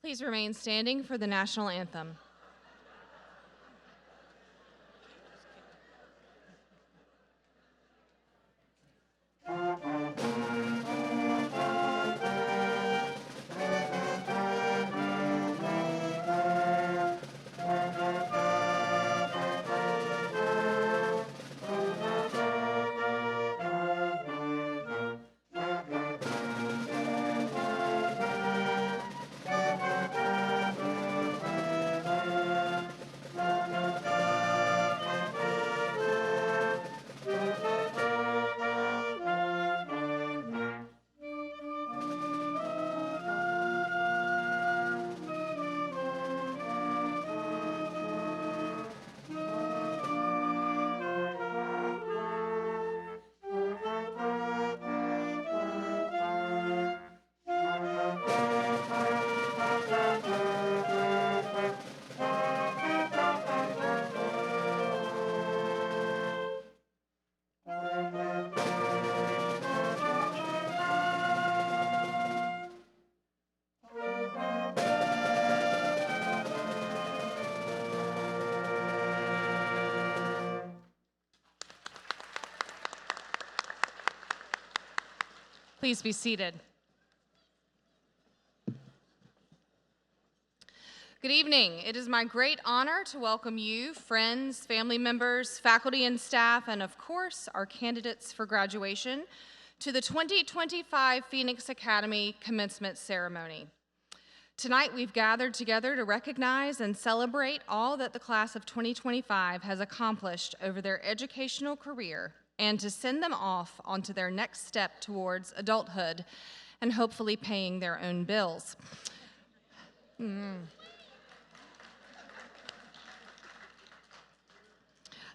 Please remain standing for the national anthem. Please be seated. Good evening. It is my great honor to welcome you, friends, family members, faculty and staff, and of course, our candidates for graduation, to the 2025 Phoenix Academy Commencement Ceremony. Tonight, we've gathered together to recognize and celebrate all that the class of 2025 has accomplished over their educational career and to send them off onto their next step towards adulthood and hopefully paying their own bills.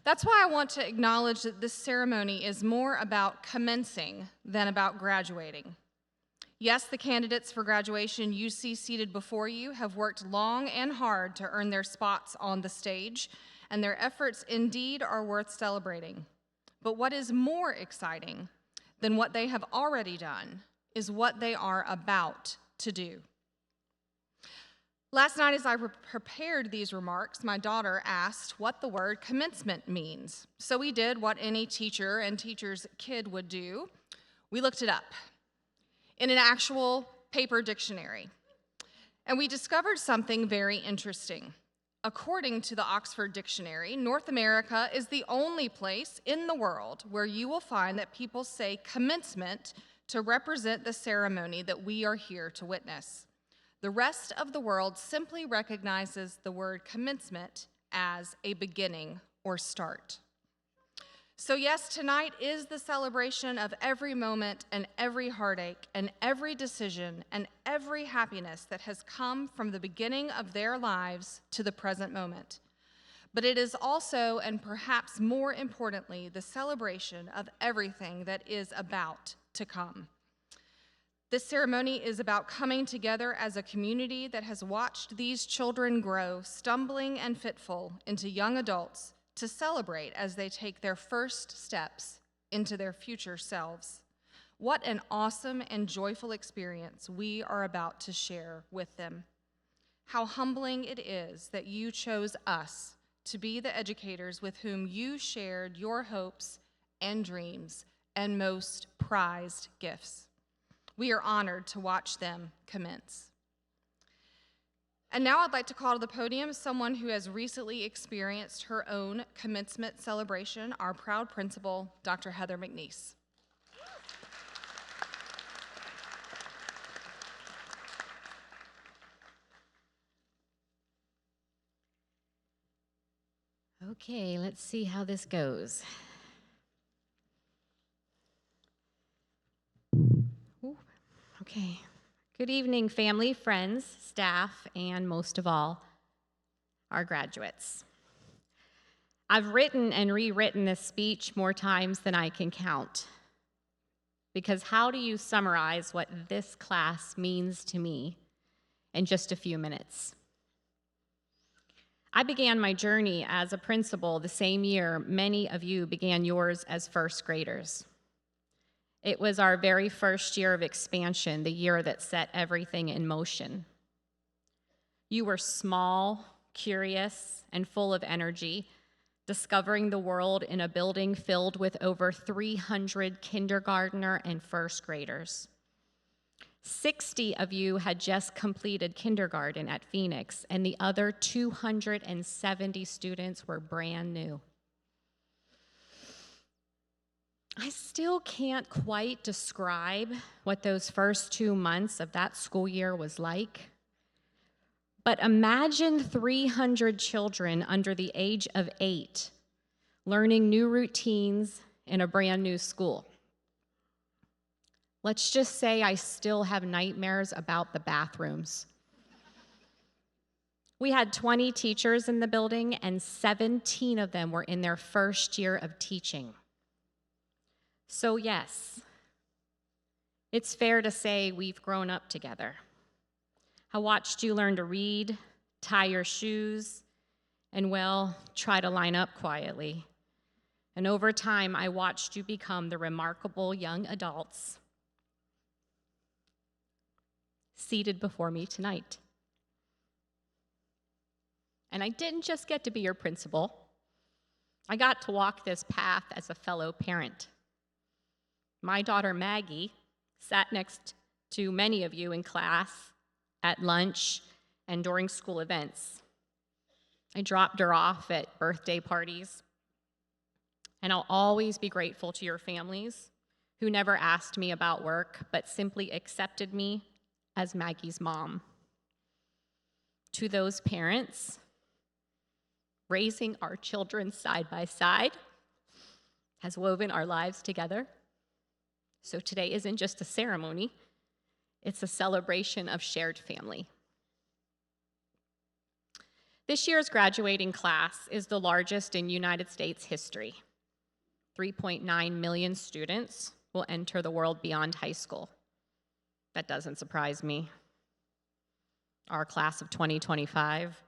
That's why I want to acknowledge that this ceremony is more about commencing than about graduating. Yes, the candidates for graduation you see seated before you have worked long and hard to earn their spots on the stage, and their efforts indeed are worth celebrating. But what is more exciting than what they have already done is what they are about to do. Last night, as I prepared these remarks, my daughter asked what the word commencement means. So we did what any teacher and teacher's kid would do. We looked it up in an actual paper dictionary. And we discovered something very interesting. According to the Oxford Dictionary, North America is the only place in the world where you will find that people say commencement to represent the ceremony that we are here to witness. The rest of the world simply recognizes the word commencement as a beginning or start. So yes, tonight is the celebration of every moment and every heartache and every decision and every happiness that has come from the beginning of their lives to the present moment. But it is also, and perhaps more importantly, the celebration of everything that is about to come. This ceremony is about coming together as a community that has watched these children grow, stumbling and fitful, into young adults to celebrate as they take their first steps into their future selves. What an awesome and joyful experience we are about to share with them. How humbling it is that you chose us to be the educators with whom you shared your hopes and dreams and most prized gifts. We are honored to watch them commence. And now I'd like to call to the podium someone who has recently experienced her own commencement celebration, our proud principal, Dr. Heather McNeese. Okay, let's see how this goes. Ooh, okay. Good evening, family, friends, staff, and most of all, our graduates. I've written and rewritten this speech more times than I can count. Because how do you summarize what this class means to me in just a few minutes? I began my journey as a principal the same year many of you began yours as first graders. It was our very first year of expansion, the year that set everything in motion. You were small, curious, and full of energy, discovering the world in a building filled with over 300 kindergartner and first graders. 60 of you had just completed kindergarten at Phoenix, and the other 270 students were brand new. I still can't quite describe what those first 2 months of that school year was like. But imagine 300 children under the age of 8 learning new routines in a brand new school. Let's just say I still have nightmares about the bathrooms. We had 20 teachers in the building, and 17 of them were in their first year of teaching. So yes, it's fair to say we've grown up together. I watched you learn to read, tie your shoes, and well, try to line up quietly. And over time, I watched you become the remarkable young adults seated before me tonight. And I didn't just get to be your principal. I got to walk this path as a fellow parent. My daughter Maggie sat next to many of you in class, at lunch, and during school events. I dropped her off at birthday parties. And I'll always be grateful to your families who never asked me about work, but simply accepted me as Maggie's mom. To those parents, raising our children side by side has woven our lives together. So today isn't just a ceremony, it's a celebration of shared family. This year's graduating class is the largest in United States history. 3.9 million students will enter the world beyond high school. That doesn't surprise me. Our class of 2025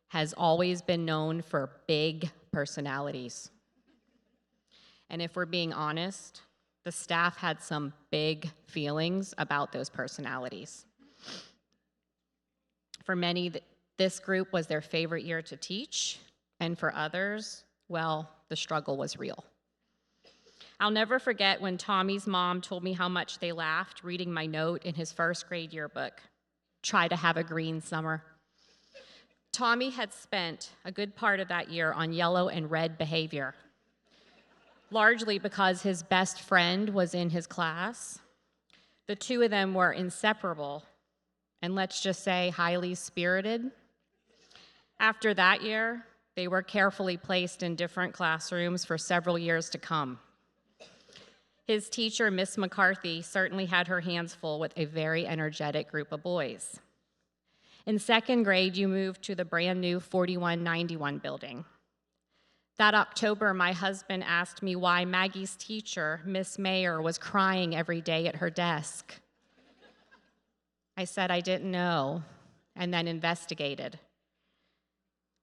has always been known for big personalities. And if we're being honest, the staff had some big feelings about those personalities. For many, this group was their favorite year to teach, and for others, well, the struggle was real. I'll never forget when Tommy's mom told me how much they laughed reading my note in his first grade yearbook, "Try to have a green summer." Tommy had spent a good part of that year on yellow and red behavior, largely because his best friend was in his class. The two of them were inseparable, and let's just say highly spirited. After that year, they were carefully placed in different classrooms for several years to come. His teacher, Miss McCarthy, certainly had her hands full with a very energetic group of boys. In second grade, you moved to the brand new 4191 building. That October, my husband asked me why Maggie's teacher, Miss Mayer, was crying every day at her desk. I said I didn't know, and then investigated.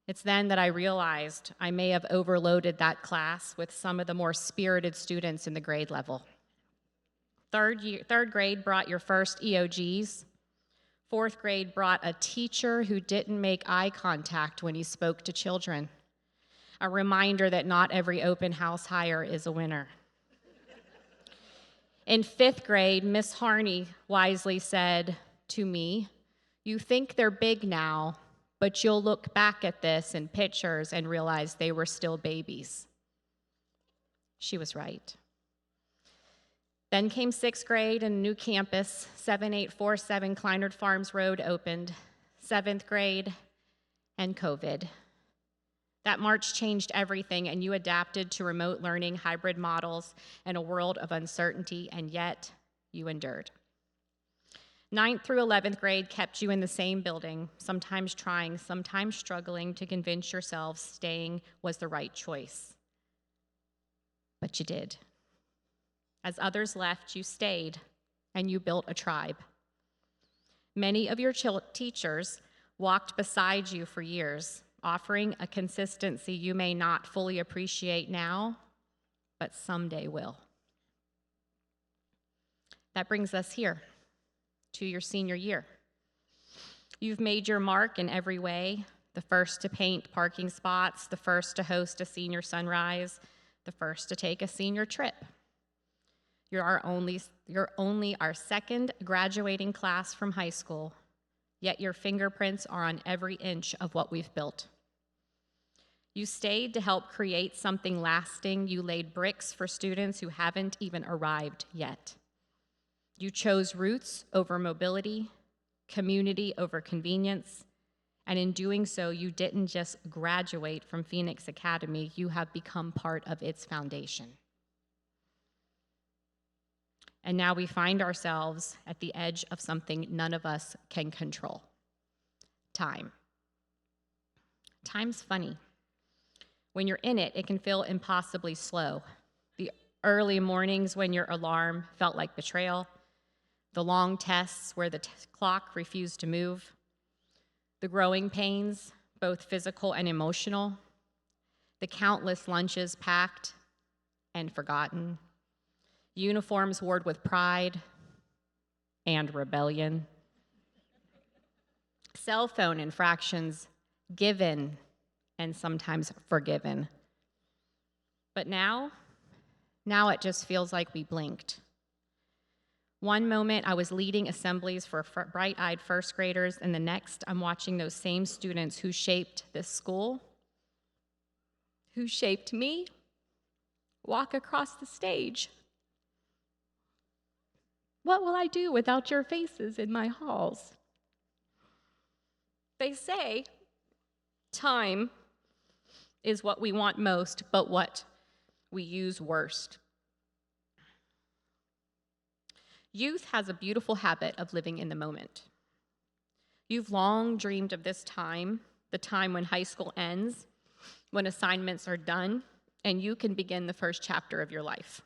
It's then that I realized I may have overloaded that class with some of the more spirited students in the grade level. Third grade brought your first EOGs. Fourth grade brought a teacher who didn't make eye contact when he spoke to children. A reminder that not every open house hire is a winner. In fifth grade, Miss Harney wisely said to me, "You think they're big now, but you'll look back at this in pictures and realize they were still babies." She was right. Then came sixth grade and a new campus, 7847 Kleinert Farms Road opened. Seventh grade and COVID. That March changed everything, and you adapted to remote learning, hybrid models, and a world of uncertainty, and yet you endured. 9th through 11th grade kept you in the same building, sometimes trying, sometimes struggling to convince yourselves staying was the right choice. But you did. As others left, you stayed, and you built a tribe. Many of your teachers walked beside you for years, offering a consistency you may not fully appreciate now, but someday will. That brings us here to your senior year. You've made your mark in every way, the first to paint parking spots, the first to host a senior sunrise, the first to take a senior trip. You're only our second graduating class from high school, yet your fingerprints are on every inch of what we've built. You stayed to help create something lasting. You laid bricks for students who haven't even arrived yet. You chose roots over mobility, community over convenience, and in doing so, you didn't just graduate from Phoenix Academy, you have become part of its foundation. And now we find ourselves at the edge of something none of us can control: time. Time's funny. When you're in it, it can feel impossibly slow. The early mornings when your alarm felt like betrayal, the long tests where the clock refused to move, the growing pains, both physical and emotional, the countless lunches packed and forgotten, uniforms worn with pride and rebellion, cell phone infractions given and sometimes forgiven. But now it just feels like we blinked. One moment I was leading assemblies for bright-eyed first graders, and the next I'm watching those same students who shaped this school, who shaped me, walk across the stage. What will I do without your faces in my halls? They say time is what we want most, but what we use worst. Youth has a beautiful habit of living in the moment. You've long dreamed of this time, the time when high school ends, when assignments are done, and you can begin the first chapter of your life.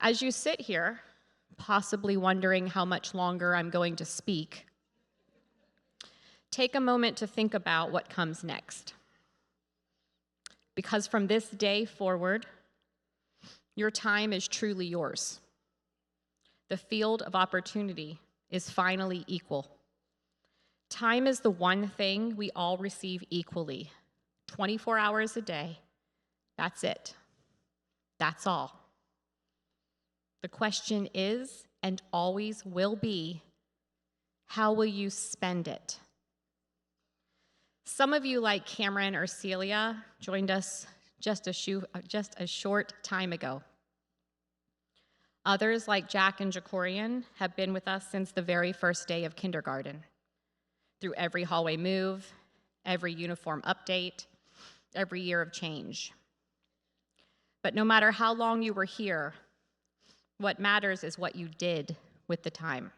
As you sit here, possibly wondering how much longer I'm going to speak, take a moment to think about what comes next. Because from this day forward, your time is truly yours. The field of opportunity is finally equal. Time is the one thing we all receive equally, 24 hours a day. That's it. That's all. The question is, and always will be, how will you spend it? Some of you, like Cameron or Celia, joined us just a short time ago. Others, like Jack and Jacorian, have been with us since the very first day of kindergarten, through every hallway move, every uniform update, every year of change. But no matter how long you were here, what matters is what you did with the time.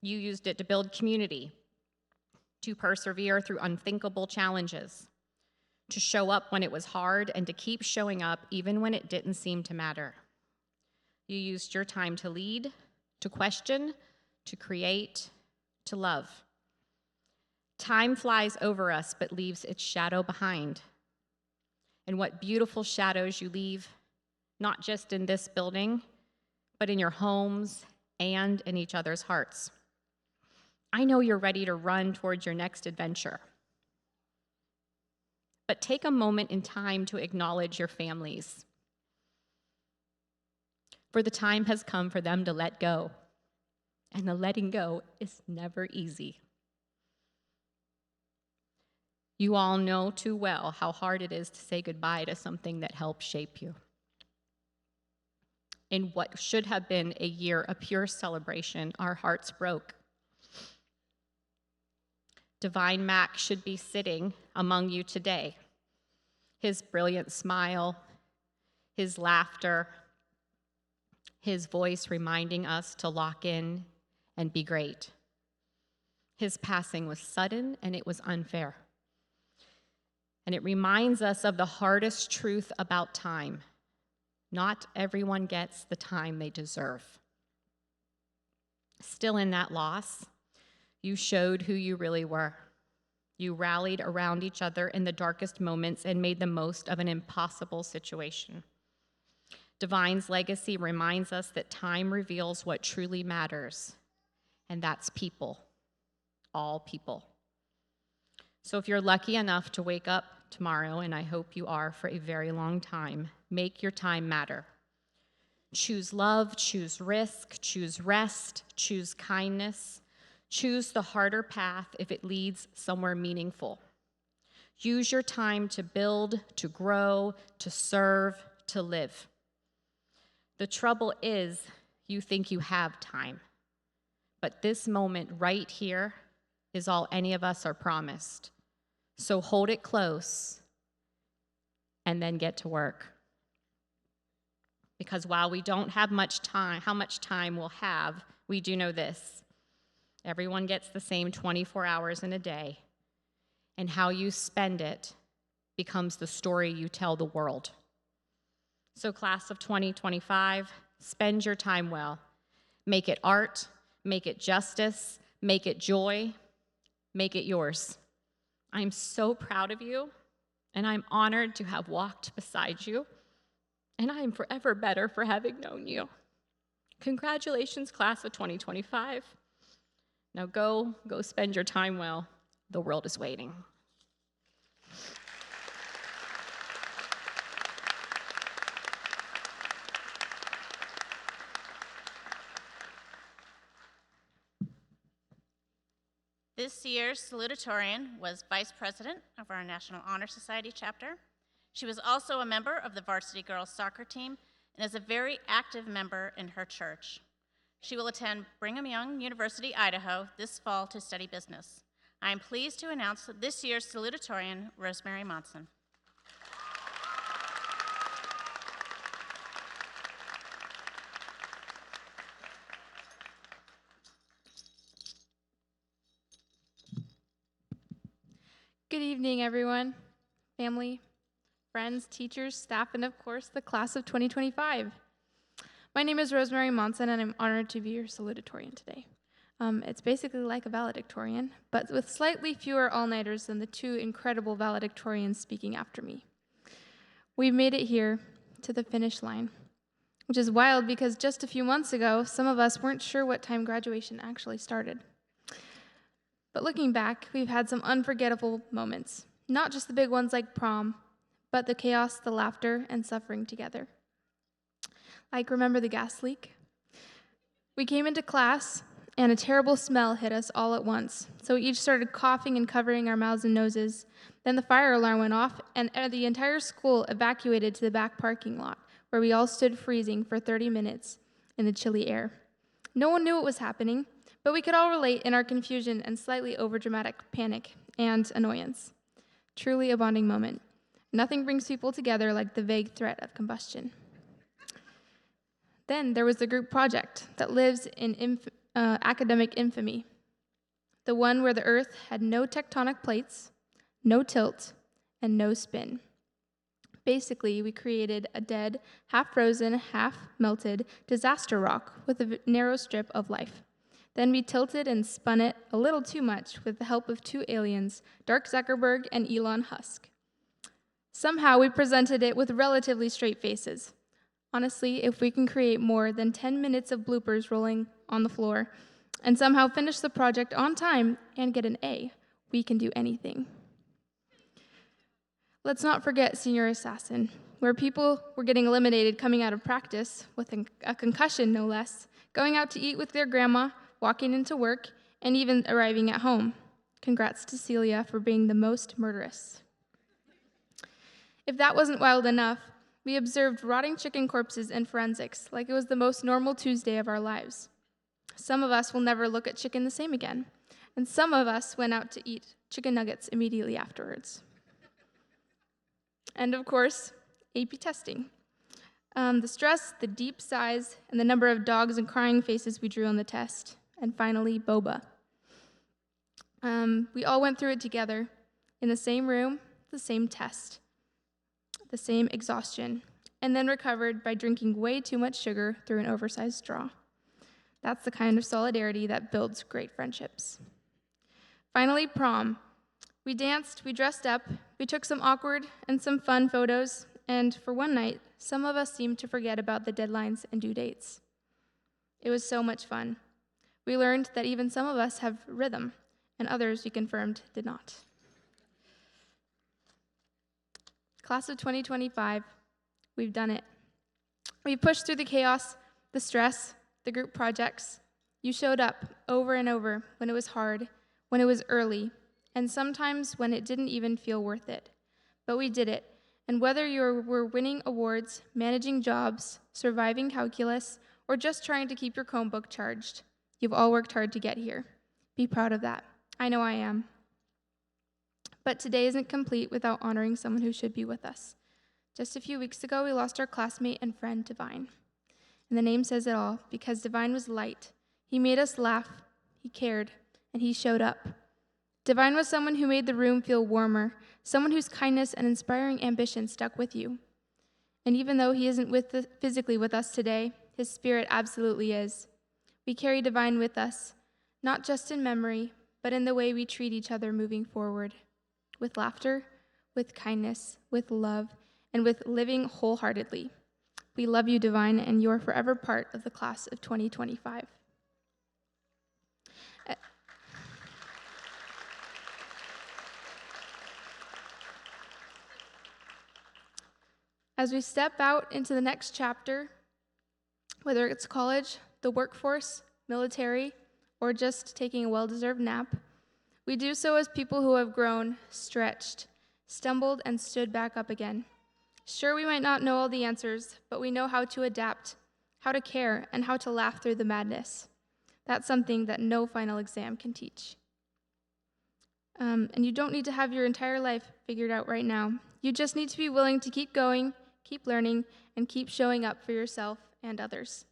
You used it to build community, to persevere through unthinkable challenges, to show up when it was hard, and to keep showing up even when it didn't seem to matter. You used your time to lead, to question, to create, to love. Time flies over us but leaves its shadow behind. And what beautiful shadows you leave, not just in this building, but in your homes and in each other's hearts. I know you're ready to run towards your next adventure. But take a moment in time to acknowledge your families. For the time has come for them to let go. And the letting go is never easy. You all know too well how hard it is to say goodbye to something that helped shape you. In what should have been a year of pure celebration, our hearts broke. Divine Mac should be sitting among you today. His brilliant smile, his laughter, his voice reminding us to lock in and be great. His passing was sudden and it was unfair. And it reminds us of the hardest truth about time. Not everyone gets the time they deserve. Still, in that loss, you showed who you really were. You rallied around each other in the darkest moments and made the most of an impossible situation. Divine's legacy reminds us that time reveals what truly matters, and that's people. all people. So if you're lucky enough to wake up tomorrow, and I hope you are for a very long time, make your time matter. Choose love, choose risk, choose rest, choose kindness. Choose the harder path if it leads somewhere meaningful. Use your time to build, to grow, to serve, to live. The trouble is, you think you have time. But this moment right here is all any of us are promised. So hold it close and then get to work. Because while we don't have much time, how much time we'll have, we do know this. Everyone gets the same 24 hours in a day, and how you spend it becomes the story you tell the world. So class of 2025, spend your time well. Make it art, make it justice, make it joy, make it yours. I'm so proud of you, and I'm honored to have walked beside you, and I am forever better for having known you. Congratulations, class of 2025. Now go spend your time well. The world is waiting. This year's salutatorian was Vice President of our National Honor Society chapter. She was also a member of the varsity girls soccer team and is a very active member in her church. She will attend Brigham Young University, Idaho this fall to study business. I am pleased to announce this year's salutatorian, Rosemary Monson. Good evening, everyone, family, friends, teachers, staff, and of course, the class of 2025. My name is Rosemary Monson, and I'm honored to be your salutatorian today. It's basically like a valedictorian, but with slightly fewer all-nighters than the two incredible valedictorians speaking after me. We've made it here to the finish line, which is wild because just a few months ago, some of us weren't sure what time graduation actually started. But looking back, we've had some unforgettable moments, not just the big ones like prom, but the chaos, the laughter, and suffering together. Like, remember the gas leak? We came into class, and a terrible smell hit us all at once, so we each started coughing and covering our mouths and noses. Then the fire alarm went off, and the entire school evacuated to the back parking lot, where we all stood freezing for 30 minutes in the chilly air. No one knew what was happening, but we could all relate in our confusion and slightly overdramatic panic and annoyance. Truly a bonding moment. Nothing brings people together like the vague threat of combustion. Then there was the group project that lives in academic infamy, the one where the earth had no tectonic plates, no tilt, and no spin. Basically, we created a dead, half-frozen, half-melted disaster rock with a narrow strip of life. Then we tilted and spun it a little too much with the help of two aliens, Dark Zuckerberg and Elon Musk. Somehow we presented it with relatively straight faces. Honestly, if we can create more than 10 minutes of bloopers rolling on the floor and somehow finish the project on time and get an A, we can do anything. Let's not forget Senior Assassin, where people were getting eliminated coming out of practice with a concussion, no less, going out to eat with their grandma, walking into work, and even arriving at home. Congrats to Celia for being the most murderous. If that wasn't wild enough, we observed rotting chicken corpses and forensics like it was the most normal Tuesday of our lives. Some of us will never look at chicken the same again, and some of us went out to eat chicken nuggets immediately afterwards. And of course, AP testing. The stress, the deep sighs, and the number of dogs and crying faces we drew on the test. And finally, boba. We all went through it together, in the same room, the same test, the same exhaustion, and then recovered by drinking way too much sugar through an oversized straw. That's the kind of solidarity that builds great friendships. Finally, prom. We danced, we dressed up, we took some awkward and some fun photos, and for one night, some of us seemed to forget about the deadlines and due dates. It was so much fun. We learned that even some of us have rhythm, and others we confirmed did not. Class of 2025, we've done it. We pushed through the chaos, the stress, the group projects. You showed up over and over when it was hard, when it was early, and sometimes when it didn't even feel worth it. But we did it, and whether you were winning awards, managing jobs, surviving calculus, or just trying to keep your Chromebook charged, you've all worked hard to get here. Be proud of that. I know I am. But today isn't complete without honoring someone who should be with us. Just a few weeks ago, we lost our classmate and friend, Divine. And the name says it all, because Divine was light. He made us laugh, he cared, and he showed up. Divine was someone who made the room feel warmer, someone whose kindness and inspiring ambition stuck with you. And even though he isn't physically with us today, his spirit absolutely is. We carry Divine with us, not just in memory, but in the way we treat each other moving forward. With laughter, with kindness, with love, and with living wholeheartedly. We love you, Divine, and you are forever part of the class of 2025. As we step out into the next chapter, whether it's college, the workforce, military, or just taking a well-deserved nap, we do so as people who have grown, stretched, stumbled, and stood back up again. Sure, we might not know all the answers, but we know how to adapt, how to care, and how to laugh through the madness. That's something that no final exam can teach. And you don't need to have your entire life figured out right now. You just need to be willing to keep going, keep learning, and keep showing up for yourself and others.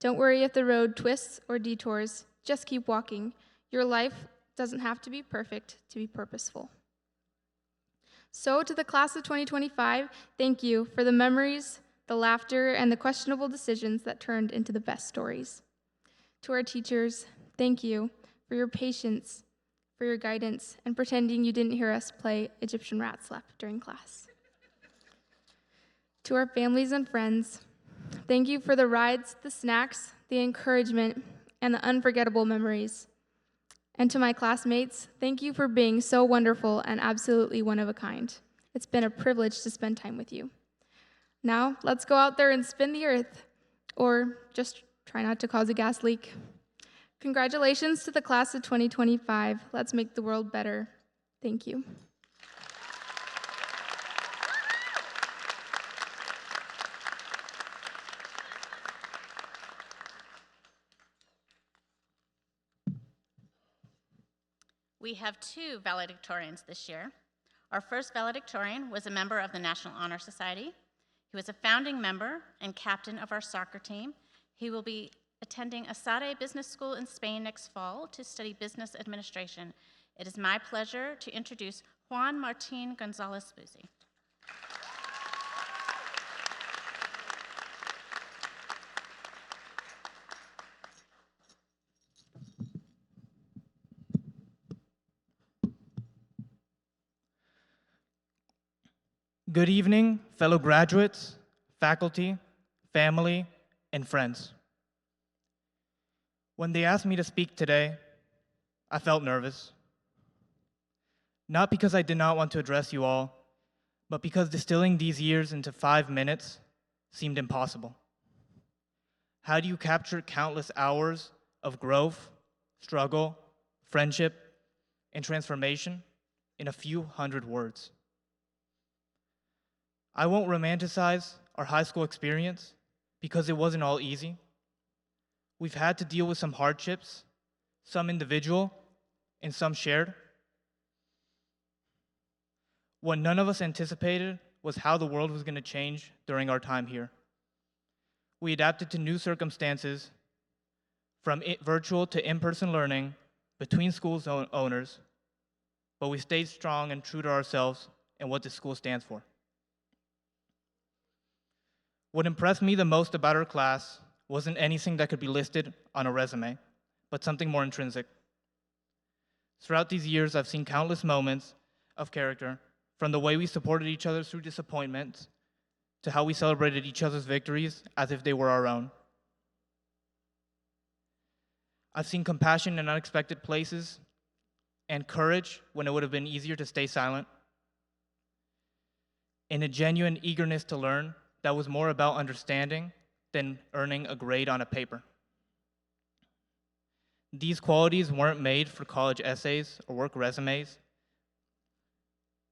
Don't worry if the road twists or detours. Just keep walking. Your life doesn't have to be perfect to be purposeful. So to the class of 2025, thank you for the memories, the laughter, and the questionable decisions that turned into the best stories. To our teachers, thank you for your patience, for your guidance, and pretending you didn't hear us play Egyptian rat slap during class. To our families and friends, thank you for the rides, the snacks, the encouragement, and the unforgettable memories. And to my classmates, thank you for being so wonderful and absolutely one of a kind. It's been a privilege to spend time with you. Now, let's go out there and spin the earth, or just try not to cause a gas leak. Congratulations to the class of 2025. Let's make the world better. Thank you. We have two valedictorians this year. Our first valedictorian was a member of the National Honor Society. He was a founding member and captain of our soccer team. He will be attending Asade Business School in Spain next fall to study business administration. It is my pleasure to introduce Juan Martin Gonzalez Buzzi. Good evening, fellow graduates, faculty, family, and friends. When they asked me to speak today, I felt nervous. Not because I did not want to address you all, but because distilling these years into 5 minutes seemed impossible. How do you capture countless hours of growth, struggle, friendship, and transformation in a few hundred words? I won't romanticize our high school experience because it wasn't all easy. We've had to deal with some hardships, some individual and some shared. What none of us anticipated was how the world was going to change during our time here. We adapted to new circumstances, from virtual to in-person learning between schools owners, but we stayed strong and true to ourselves and what this school stands for. What impressed me the most about our class wasn't anything that could be listed on a resume, but something more intrinsic. Throughout these years, I've seen countless moments of character, from the way we supported each other through disappointments to how we celebrated each other's victories as if they were our own. I've seen compassion in unexpected places, and courage when it would have been easier to stay silent, and a genuine eagerness to learn that was more about understanding than earning a grade on a paper. These qualities weren't made for college essays or work resumes.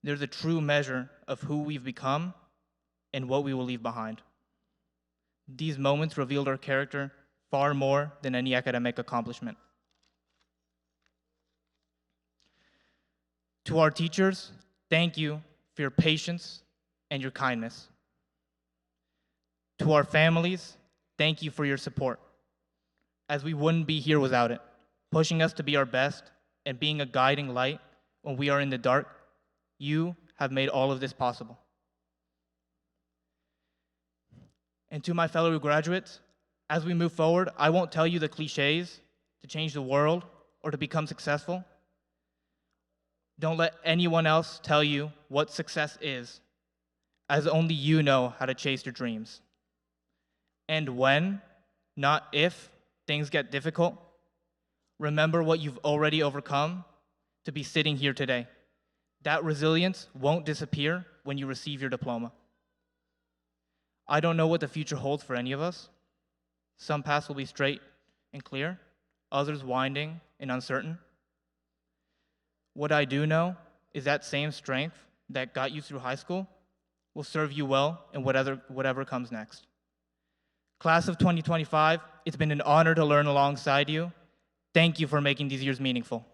They're the true measure of who we've become and what we will leave behind. These moments revealed our character far more than any academic accomplishment. To our teachers, thank you for your patience and your kindness. To our families, thank you for your support, as we wouldn't be here without it, pushing us to be our best and being a guiding light when we are in the dark. You have made all of this possible. And to my fellow graduates, as we move forward, I won't tell you the cliches to change the world or to become successful. Don't let anyone else tell you what success is, as only you know how to chase your dreams. And when, not if, things get difficult, remember what you've already overcome to be sitting here today. That resilience won't disappear when you receive your diploma. I don't know what the future holds for any of us. Some paths will be straight and clear, others winding and uncertain. What I do know is that same strength that got you through high school will serve you well in whatever comes next. Class of 2025, it's been an honor to learn alongside you. Thank you for making these years meaningful.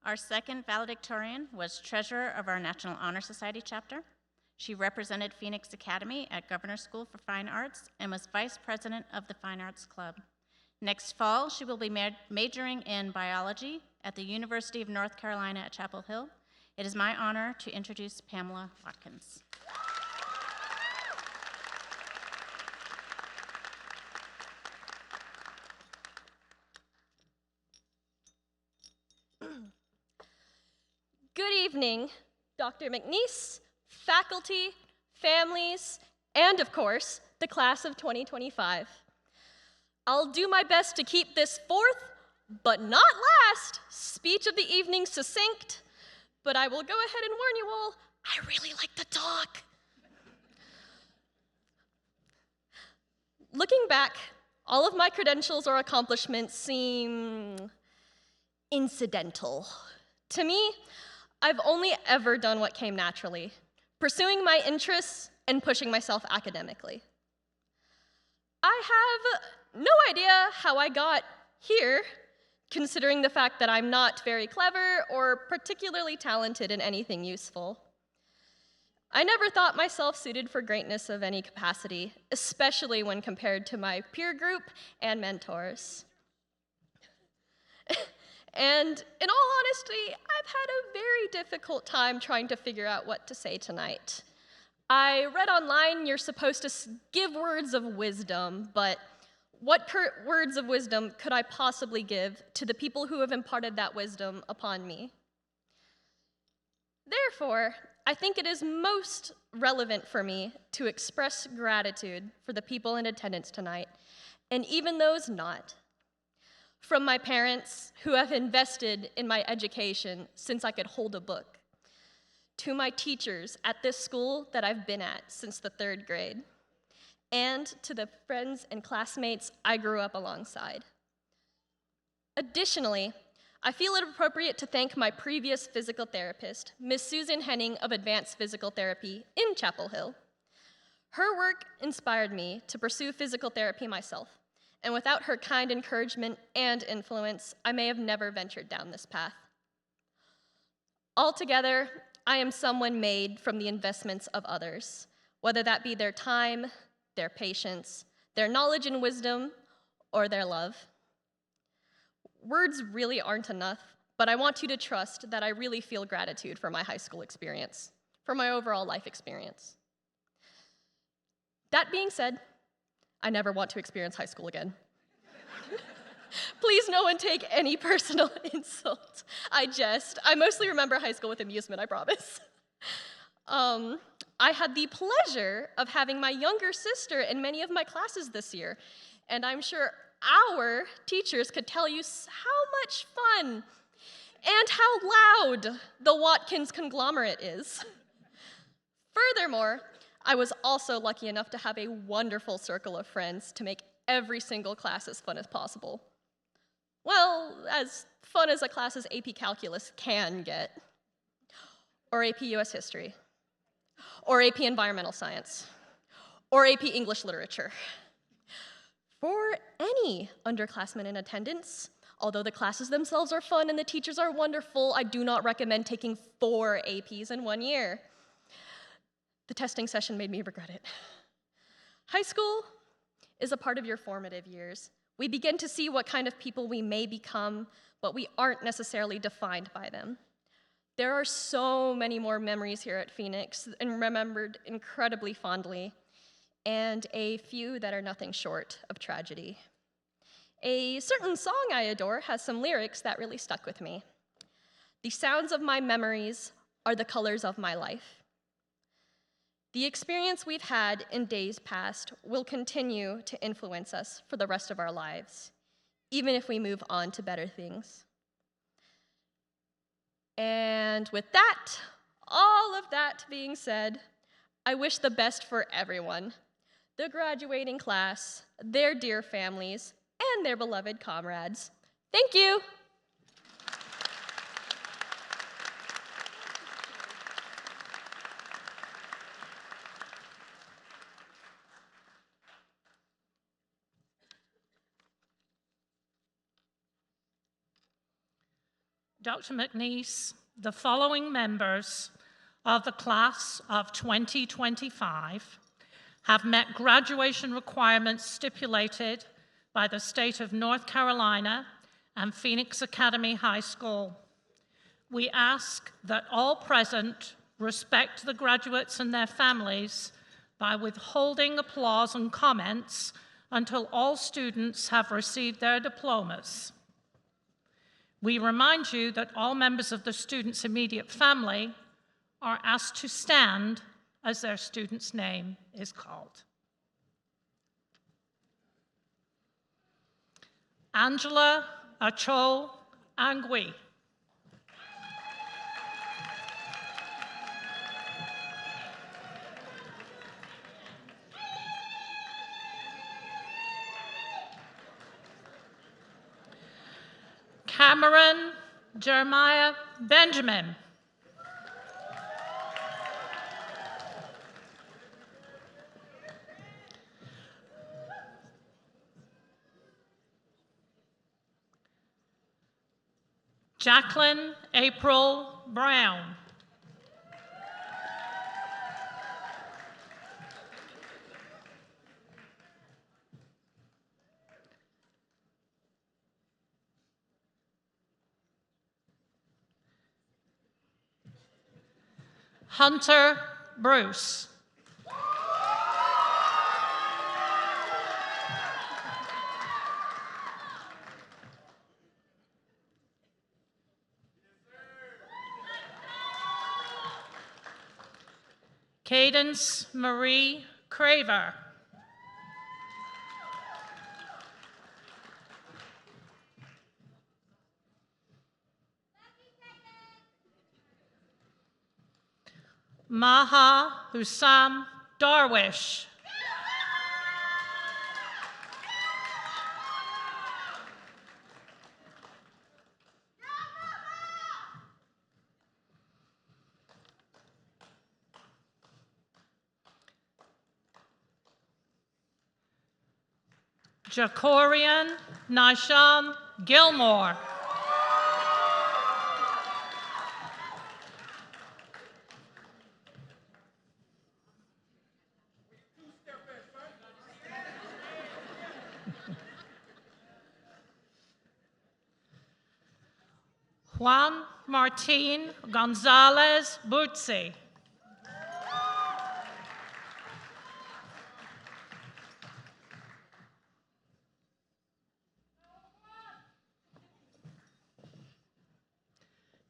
Our second valedictorian was treasurer of our National Honor Society chapter. She represented Phoenix Academy at Governor's School for Fine Arts and was vice president of the Fine Arts Club. Next fall, she will be majoring in biology at the University of North Carolina at Chapel Hill. It is my honor to introduce Pamela Watkins. Good evening, Dr. McNeese, faculty, families, and of course, the class of 2025. I'll do my best to keep this fourth, but not last, speech of the evening succinct, but I will go ahead and warn you all, I really like to talk. Looking back, all of my credentials or accomplishments seem incidental. To me, I've only ever done what came naturally, pursuing my interests and pushing myself academically. I have no idea how I got here, considering the fact that I'm not very clever or particularly talented in anything useful. I never thought myself suited for greatness of any capacity, especially when compared to my peer group and mentors. And in all honesty, I've had a very difficult time trying to figure out what to say tonight. I read online you're supposed to give words of wisdom, but what words of wisdom could I possibly give to the people who have imparted that wisdom upon me? Therefore, I think it is most relevant for me to express gratitude for the people in attendance tonight, and even those not. From my parents, who have invested in my education since I could hold a book, to my teachers at this school that I've been at since the 3rd grade, and to the friends and classmates I grew up alongside. Additionally, I feel it appropriate to thank my previous physical therapist, Ms. Susan Henning of Advanced Physical Therapy in Chapel Hill. Her work inspired me to pursue physical therapy myself, and without her kind encouragement and influence, I may have never ventured down this path. Altogether, I am someone made from the investments of others, whether that be their time, their patience, their knowledge and wisdom, or their love. Words really aren't enough, but I want you to trust that I really feel gratitude for my high school experience, for my overall life experience. That being said, I never want to experience high school again. Please no one take any personal insult. I jest. I mostly remember high school with amusement, I promise. I had the pleasure of having my younger sister in many of my classes this year, and I'm sure our teachers could tell you how much fun and how loud the Watkins conglomerate is. Furthermore, I was also lucky enough to have a wonderful circle of friends to make every single class as fun as possible. Well, as fun as a class's AP Calculus can get, or AP US History, or AP Environmental Science, or AP English Literature. For any underclassmen in attendance, although the classes themselves are fun and the teachers are wonderful, I do not recommend taking 4 APs in 1 year. The testing session made me regret it. High school is a part of your formative years. We begin to see what kind of people we may become, but we aren't necessarily defined by them. There are so many more memories here at Phoenix and remembered incredibly fondly, and a few that are nothing short of tragedy. A certain song I adore has some lyrics that really stuck with me. The sounds of my memories are the colors of my life. The experience we've had in days past will continue to influence us for the rest of our lives, even if we move on to better things. And with that, all of that being said, I wish the best for everyone, the graduating class, their dear families, and their beloved comrades. Thank you. Dr. McNeese, the following members of the class of 2025 have met graduation requirements stipulated by the state of North Carolina and Phoenix Academy High School. We ask that all present respect the graduates and their families by withholding applause and comments until all students have received their diplomas. We remind you that all members of the student's immediate family are asked to stand as their student's name is called. Angela Acho Angui. Cameron Jeremiah Benjamin. Jacqueline April Brown. Hunter Bruce. Cadence Marie Craver. Maha Hussam Darwish. Jacorian Nisham Gilmore. Juan Martin Gonzalez Butzi.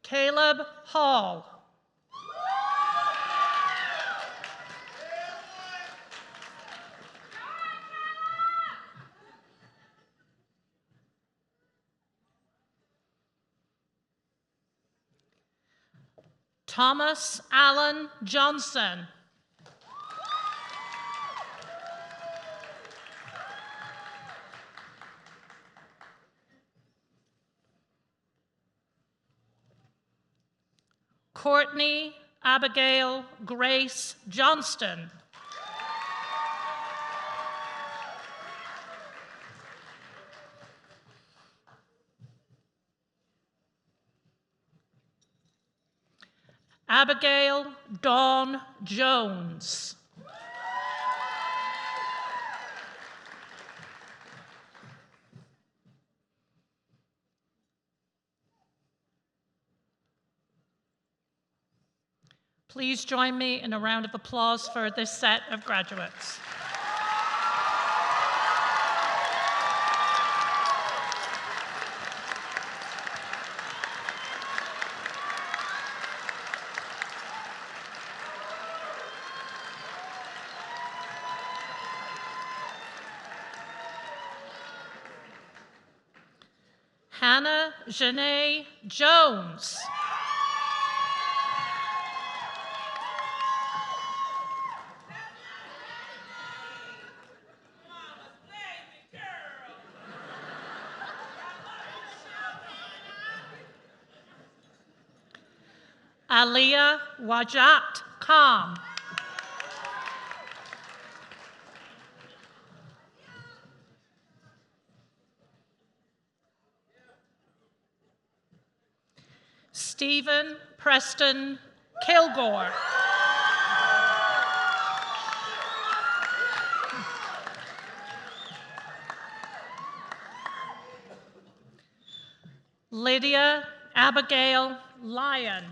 Caleb Hall. Thomas Allen Johnson. Courtney Abigail Grace Johnston. Abigail Dawn Jones. Please join me in a round of applause for this set of graduates. Hannah Janae Jones. Aliyah Wajat Khan. Stephen Preston Kilgore. Lydia Abigail Lyon.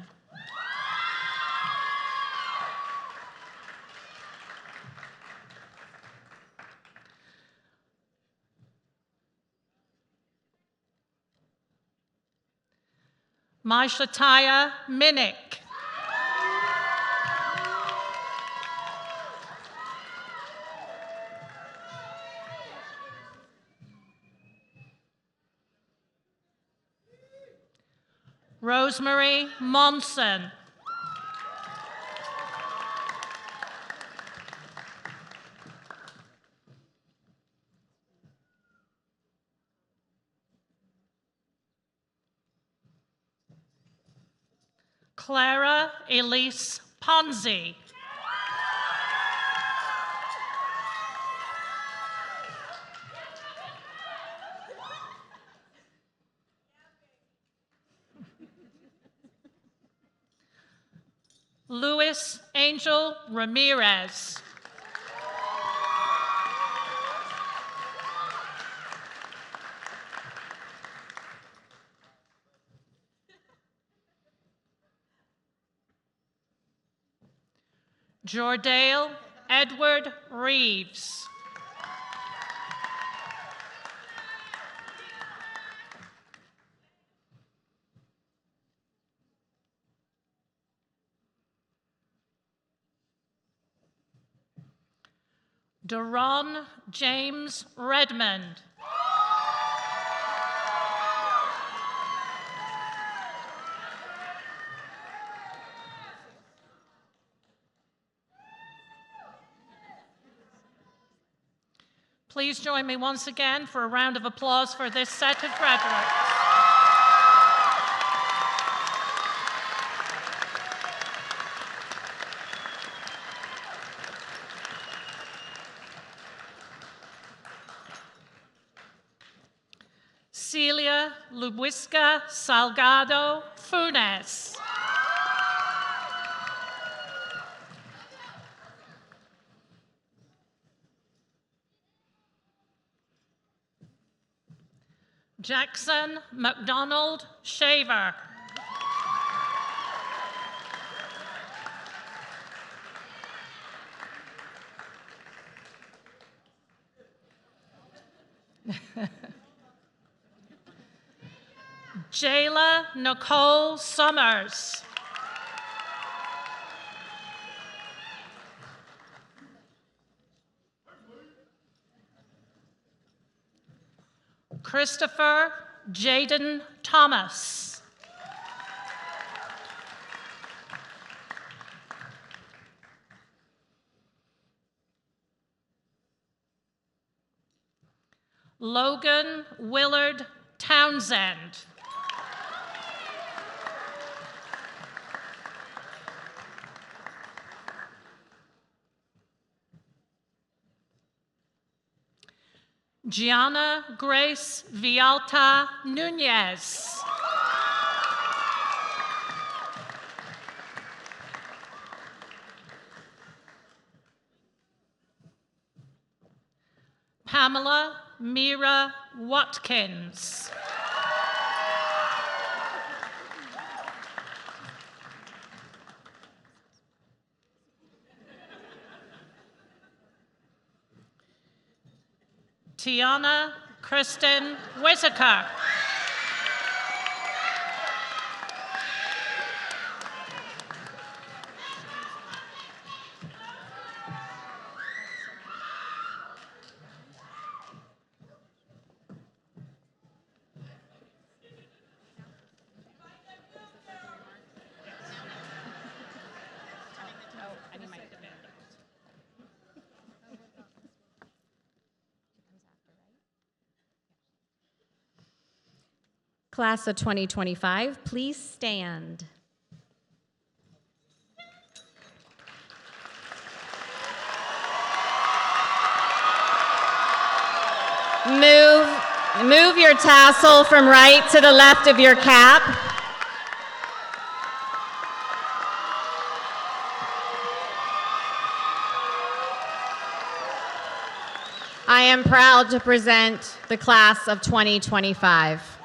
Maishataya Minnick. Rosemary Monson. Clara Elise Ponzi. Luis Angel Ramirez. Jordale Edward Reeves. Deron James Redmond. Please join me once again for a round of applause for this set of graduates. Celia Lubiska Salgado Funes. Jackson McDonald Shaver. Jayla Nicole Summers. Christopher Jaden Thomas. Logan Willard Townsend. Gianna Grace Vialta Nunez. Pamela Mira Watkins. Tiana Kristen Whitaker. Class of 2025, please stand. Move your tassel from right to the left of your cap. I am proud to present the class of 2025.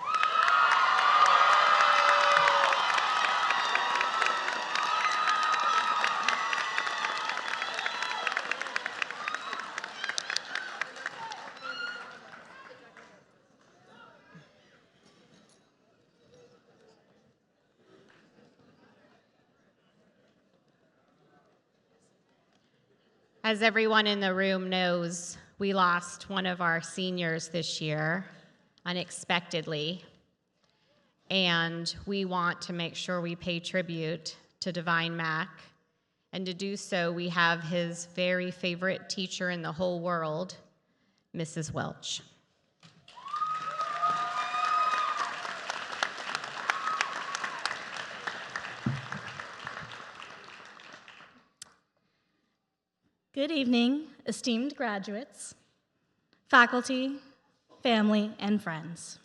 As everyone in the room knows, we lost one of our seniors this year unexpectedly, and we want to make sure we pay tribute to Divine Mac. And to do so, we have his very favorite teacher in the whole world, Mrs. Welch. Good evening, esteemed graduates, faculty, family, and friends.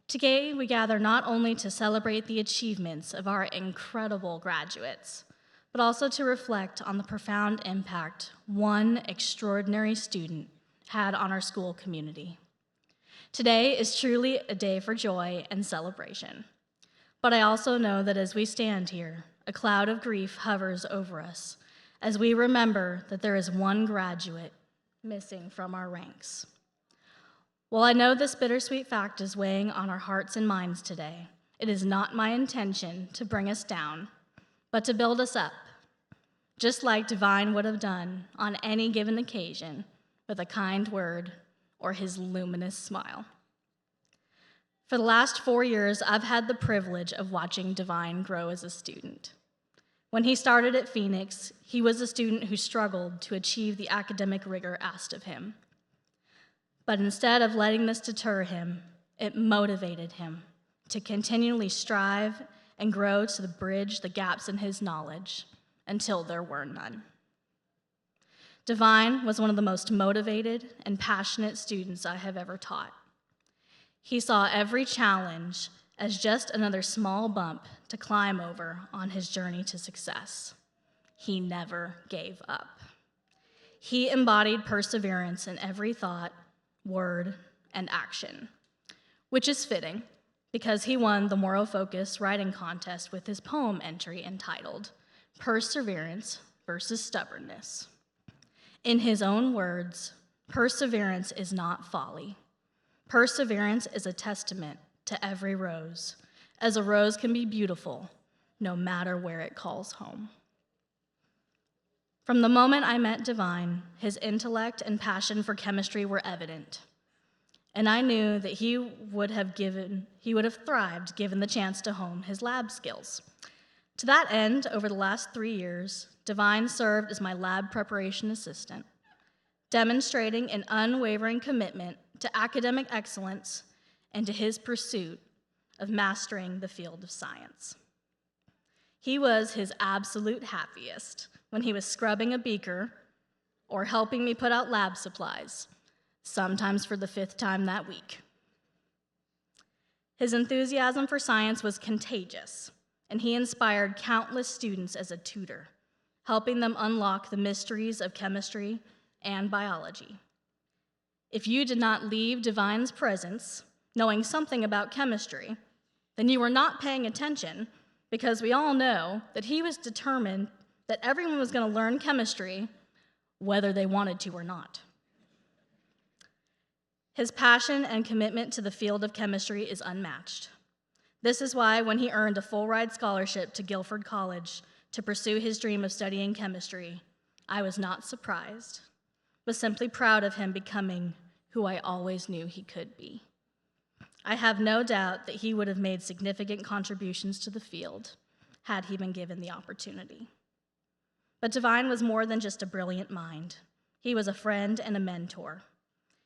Today, we gather not only to celebrate the achievements of our incredible graduates, but also to reflect on the profound impact one extraordinary student had on our school community. Today is truly a day for joy and celebration, but I also know that as we stand here, a cloud of grief hovers over us as we remember that there is one graduate missing from our ranks. While I know this bittersweet fact is weighing on our hearts and minds today, it is not my intention to bring us down, but to build us up, just like Divine would have done on any given occasion with a kind word or his luminous smile. For the last 4 years, I've had the privilege of watching Divine grow as a student. When he started at Phoenix, he was a student who struggled to achieve the academic rigor asked of him. But instead of letting this deter him, it motivated him to continually strive and grow to bridge the gaps in his knowledge until there were none. Divine was one of the most motivated and passionate students I have ever taught. He saw every challenge as just another small bump to climb over on his journey to success. He never gave up. He embodied perseverance in every thought, word, and action, which is fitting because he won the Moral Focus writing contest with his poem entry entitled Perseverance versus Stubbornness. In his own words, perseverance is not folly. Perseverance is a testament to every rose, as a rose can be beautiful no matter where it calls home. From the moment I met Divine, his intellect and passion for chemistry were evident, and I knew that he would have thrived given the chance to hone his lab skills. To that end, over the last 3 years, Divine served as my lab preparation assistant. demonstrating an unwavering commitment to academic excellence and to his pursuit of mastering the field of science. He was his absolute happiest when he was scrubbing a beaker or helping me put out lab supplies, sometimes for the 5th time that week. His enthusiasm for science was contagious, and he inspired countless students as a tutor, helping them unlock the mysteries of chemistry and biology. If you did not leave Divine's presence knowing something about chemistry, then you were not paying attention, because we all know that he was determined that everyone was going to learn chemistry whether they wanted to or not. His passion and commitment to the field of chemistry is unmatched. This is why when he earned a full-ride scholarship to Guilford College to pursue his dream of studying chemistry, I was not surprised, but simply proud of him becoming who I always knew he could be. I have no doubt that he would have made significant contributions to the field had he been given the opportunity. But Divine was more than just a brilliant mind. He was a friend and a mentor.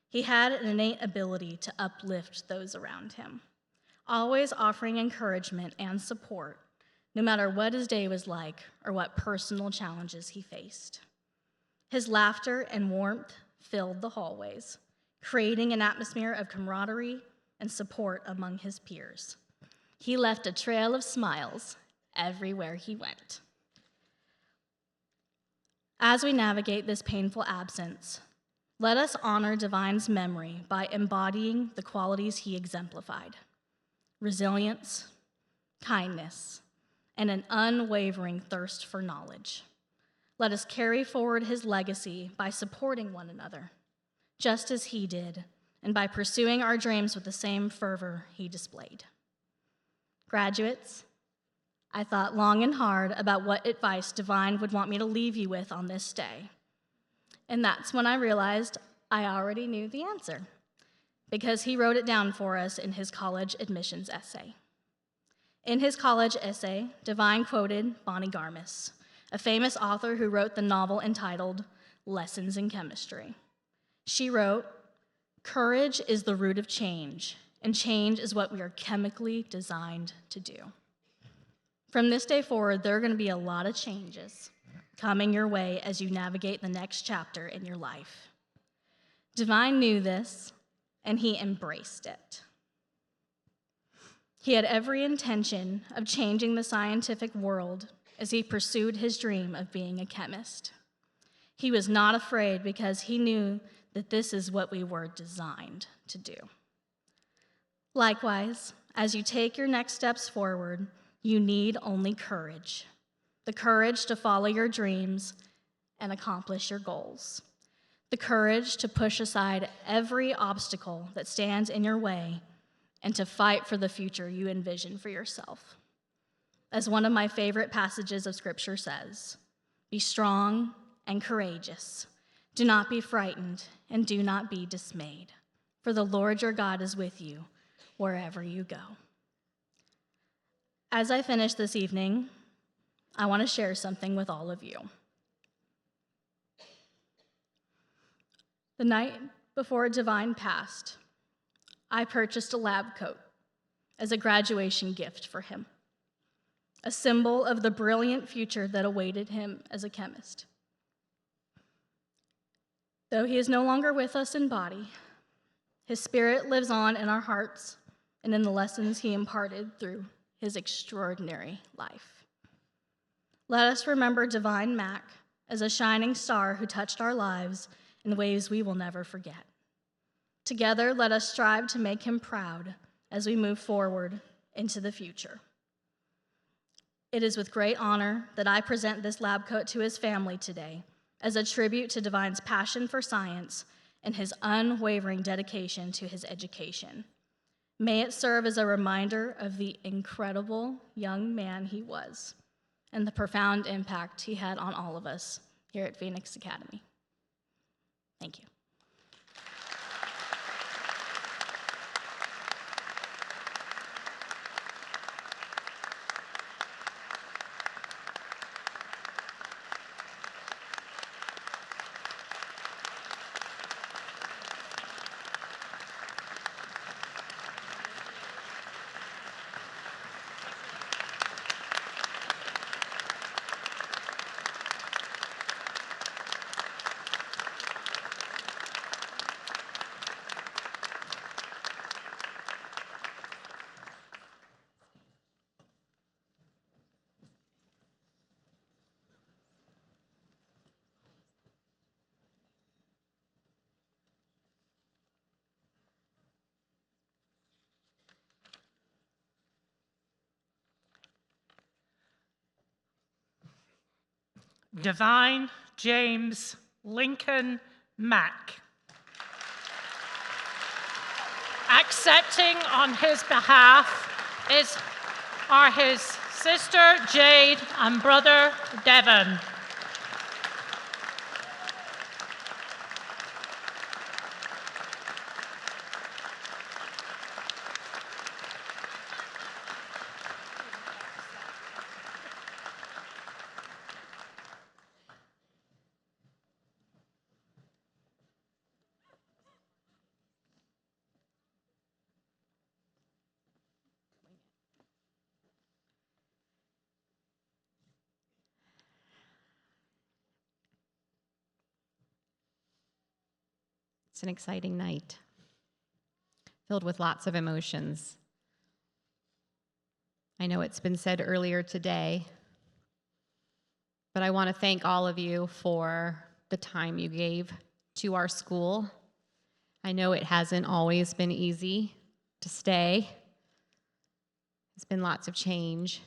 He had an innate ability to uplift those around him, always offering encouragement and support, no matter what his day was like or what personal challenges he faced. His laughter and warmth filled the hallways, creating an atmosphere of camaraderie and support among his peers. He left a trail of smiles everywhere he went. As we navigate this painful absence, let us honor Divine's memory by embodying the qualities he exemplified: resilience, kindness, and an unwavering thirst for knowledge. Let us carry forward his legacy by supporting one another, just as he did, and by pursuing our dreams with the same fervor he displayed. Graduates, I thought long and hard about what advice Divine would want me to leave you with on this day. And that's when I realized I already knew the answer, because he wrote it down for us in his college admissions essay. In his college essay, Divine quoted Bonnie Garmis, a famous author who wrote the novel entitled Lessons in Chemistry. She wrote, "Courage is the root of change, and change is what we are chemically designed to do." From this day forward, there are going to be a lot of changes coming your way as you navigate the next chapter in your life. Divine knew this, and he embraced it. He had every intention of changing the scientific world as he pursued his dream of being a chemist. He was not afraid because he knew that this is what we were designed to do. Likewise, as you take your next steps forward, you need only courage. The courage to follow your dreams and accomplish your goals. The courage to push aside every obstacle that stands in your way and to fight for the future you envision for yourself. As one of my favorite passages of Scripture says, "Be strong and courageous. Do not be frightened and do not be dismayed, for the Lord your God is with you wherever you go." As I finish this evening, I want to share something with all of you. The night before Divine passed, I purchased a lab coat as a graduation gift for him, a symbol of the brilliant future that awaited him as a chemist. Though he is no longer with us in body, his spirit lives on in our hearts and in the lessons he imparted through his extraordinary life. Let us remember Divine Mac as a shining star who touched our lives in ways we will never forget. Together, let us strive to make him proud as we move forward into the future. It is with great honor that I present this lab coat to his family today as a tribute to Divine's passion for science and his unwavering dedication to his education. May it serve as a reminder of the incredible young man he was and the profound impact he had on all of us here at Phoenix Academy. Thank you. Divine James Lincoln Mack. Accepting on his behalf are his sister Jade and brother Devon. It's an exciting night, filled with lots of emotions. I know it's been said earlier today, but I want to thank all of you for the time you gave to our school. I know it hasn't always been easy to stay. There's been lots of change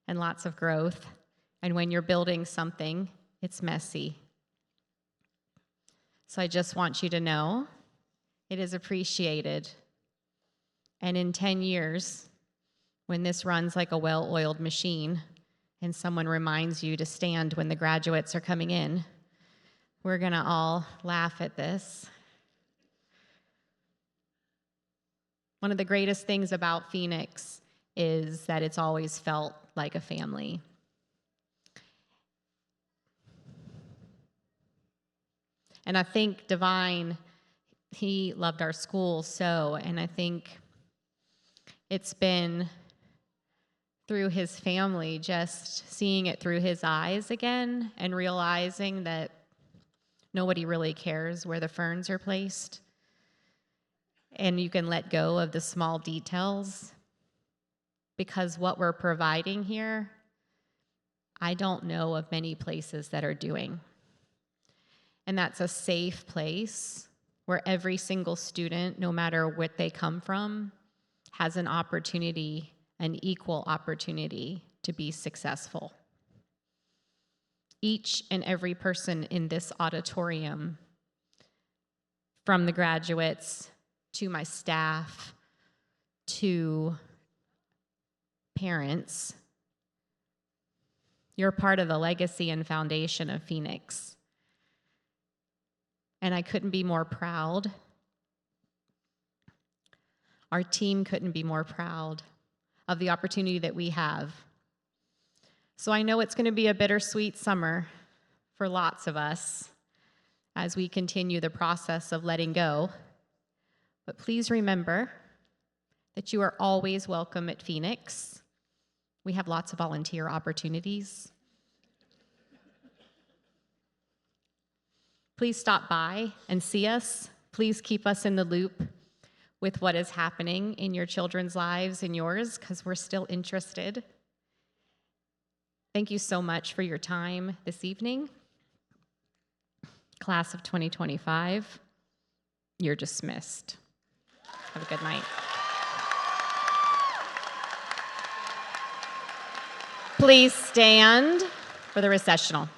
and lots of growth, and when you're building something, it's messy. So I just want you to know it is appreciated. And in 10 years, when this runs like a well-oiled machine and someone reminds you to stand when the graduates are coming in, we're going to all laugh at this. One of the greatest things about Phoenix is that it's always felt like a family. And I think Divine, he loved our school so, and I think it's been through his family, just seeing it through his eyes again and realizing that nobody really cares where the ferns are placed. And you can let go of the small details because what we're providing here, I don't know of many places that are doing. And that's a safe place where every single student, no matter what they come from, has an opportunity, an equal opportunity to be successful. Each and every person in this auditorium, from the graduates to my staff to parents, you're part of the legacy and foundation of Phoenix. And I couldn't be more proud. Our team couldn't be more proud of the opportunity that we have. So I know it's going to be a bittersweet summer for lots of us as we continue the process of letting go. But please remember that you are always welcome at Phoenix. We have lots of volunteer opportunities. Please stop by and see us. Please keep us in the loop with what is happening in your children's lives and yours, because we're still interested. Thank you so much for your time this evening. Class of 2025, you're dismissed. Have a good night. Please stand for the recessional.